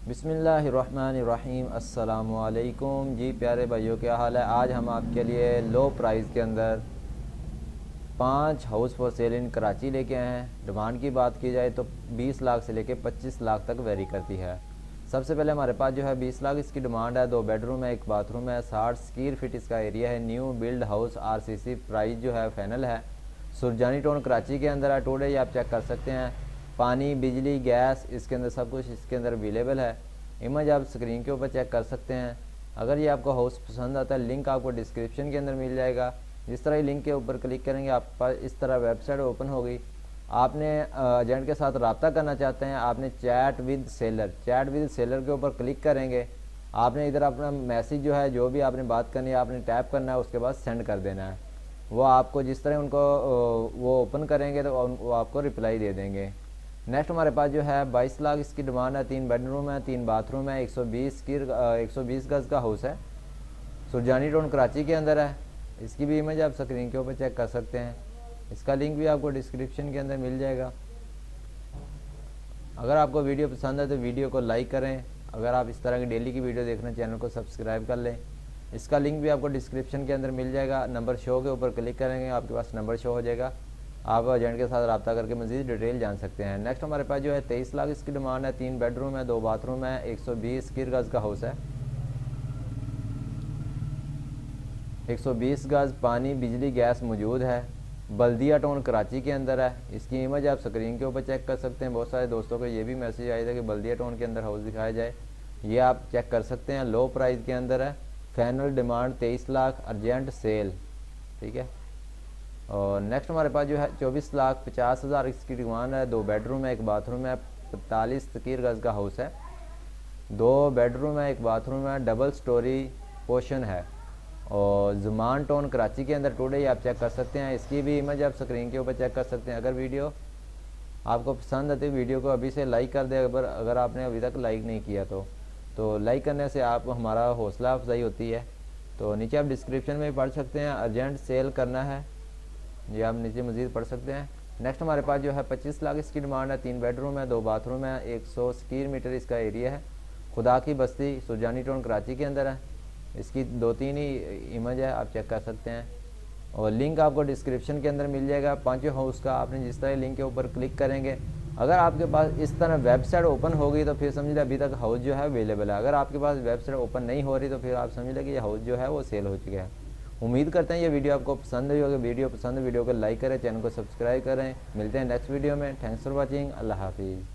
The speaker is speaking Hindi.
बिस्मिल्लाहिर्रहमानिर्रहीम। अस्सलामुअलैकुम जी प्यारे भाइयों, क्या हाल है। आज हम आपके लिए लो प्राइस के अंदर 5 हाउस फॉर सेल इन कराची लेके आए हैं। डिमांड की बात की जाए तो 20 लाख से लेके 25 लाख तक वेरी करती है। सबसे पहले हमारे पास जो है 20 लाख इसकी डिमांड है। 2 बेडरूम है, 1 बाथरूम है, 60 स्क्वायर फीट इसका एरिया है। New build house RCC. Price जो है फाइनल है। सुरजानी टाउन कराची के अंदर है। टोडे आप चेक कर सकते हैं। पानी, बिजली, गैस इसके अंदर सब कुछ इसके अंदर अवेलेबल है। इमेज आप स्क्रीन के ऊपर चेक कर सकते हैं। अगर ये आपको हाउस पसंद आता है, लिंक आपको डिस्क्रिप्शन के अंदर मिल जाएगा। जिस तरह ही लिंक के ऊपर क्लिक करेंगे आपके पास इस तरह वेबसाइट ओपन होगी। आपने एजेंट के साथ रब्ता करना चाहते हैं, आपने चैट विद सेलर के ऊपर क्लिक करेंगे। आपने इधर अपना मैसेज जो है, जो भी आपने बात करनी है, आपने टैप करना है, उसके बाद सेंड कर देना है। वो आपको जिस तरह उनको वो ओपन करेंगे तो वो आपको रिप्लाई दे देंगे। नेक्स्ट हमारे पास जो है 22 लाख इसकी डिमांड है। 3 बेडरूम है, 3 बाथरूम है, 120 गज का हाउस है। सुरजानी टाउन कराची के अंदर है। इसकी भी इमेज आप स्क्रीन के ऊपर चेक कर सकते हैं। इसका लिंक भी आपको डिस्क्रिप्शन के अंदर मिल जाएगा। अगर आपको वीडियो पसंद है तो वीडियो को लाइक करें। अगर आप इस तरह की डेली की वीडियो देखना चैनल को सब्सक्राइब कर लें। इसका लिंक भी आपको डिस्क्रिप्शन के अंदर मिल जाएगा। नंबर शो के ऊपर क्लिक करेंगे, आपके पास नंबर शो हो जाएगा। आप एजेंट के साथ रब्ता करके मज़ीद डिटेल जान सकते हैं। नेक्स्ट हमारे पास जो है 23 लाख इसकी डिमांड है। 3 बेडरूम है, 2 बाथरूम है, 120 स्क्वायर गज का हाउस है। 120 गज पानी, बिजली, गैस मौजूद है। बल्दिया टाउन कराची के अंदर है। इसकी इमेज आप स्क्रीन के ऊपर चेक कर सकते हैं। बहुत सारे दोस्तों को ये भी मैसेज आया था कि बल्दिया टाउन के अंदर हाउस दिखाया जाए। ये आप चेक कर सकते हैं। लो प्राइस के अंदर है। Final demand 23 lakh, urgent sale. ठीक है। और नेक्स्ट हमारे पास जो है 24 लाख 50 हज़ार इसकी डिमांड है। 2 बेडरूम है, 1 बाथरूम है, 45 स्क्वायर गज का हाउस है। 2 बेडरूम है, 1 बाथरूम है, डबल स्टोरी पोर्शन है। और जुमान टाउन कराची के अंदर टुडे आप चेक कर सकते हैं। इसकी भी इमेज आप स्क्रीन के ऊपर चेक कर सकते हैं। अगर वीडियो आपको पसंद है तो वीडियो को अभी से लाइक कर दें। अगर आपने अभी तक लाइक नहीं किया तो लाइक करने से आप हमारा हौसला अफजाई होती है। तो नीचे आप डिस्क्रिप्शन में भी पढ़ सकते हैं, अर्जेंट सेल करना है, ये आप नीचे मज़ीद पढ़ सकते हैं। नेक्स्ट हमारे पास जो है 25 लाख इसकी डिमांड है। 3 बेडरूम है, 2 बाथरूम है, 100 स्क्वायर मीटर इसका एरिया है। खुदा की बस्ती सुरजानी टाउन कराची के अंदर है। इसकी 2-3 ही इमेज है, आप चेक कर सकते हैं। और लिंक आपको डिस्क्रिप्शन के अंदर मिल जाएगा। 5 हाउस का आपने जिस तरह लिंक के ऊपर क्लिक करेंगे, अगर आपके पास इस तरह वेबसाइट ओपन होगी तो फिर समझ लें अभी तक हाउस जो है अवेलेबल है। अगर आपके पास वेबसाइट ओपन नहीं हो रही तो फिर आप समझ लें कि ये हाउस जो है वो सेल हो चुका है। उम्मीद करते हैं ये वीडियो आपको पसंद आई होगी। वीडियो पसंद है वीडियो को लाइक करें, चैनल को सब्सक्राइब करें। मिलते हैं नेक्स्ट वीडियो में। Thanks for watching. अल्लाह हाफिज़।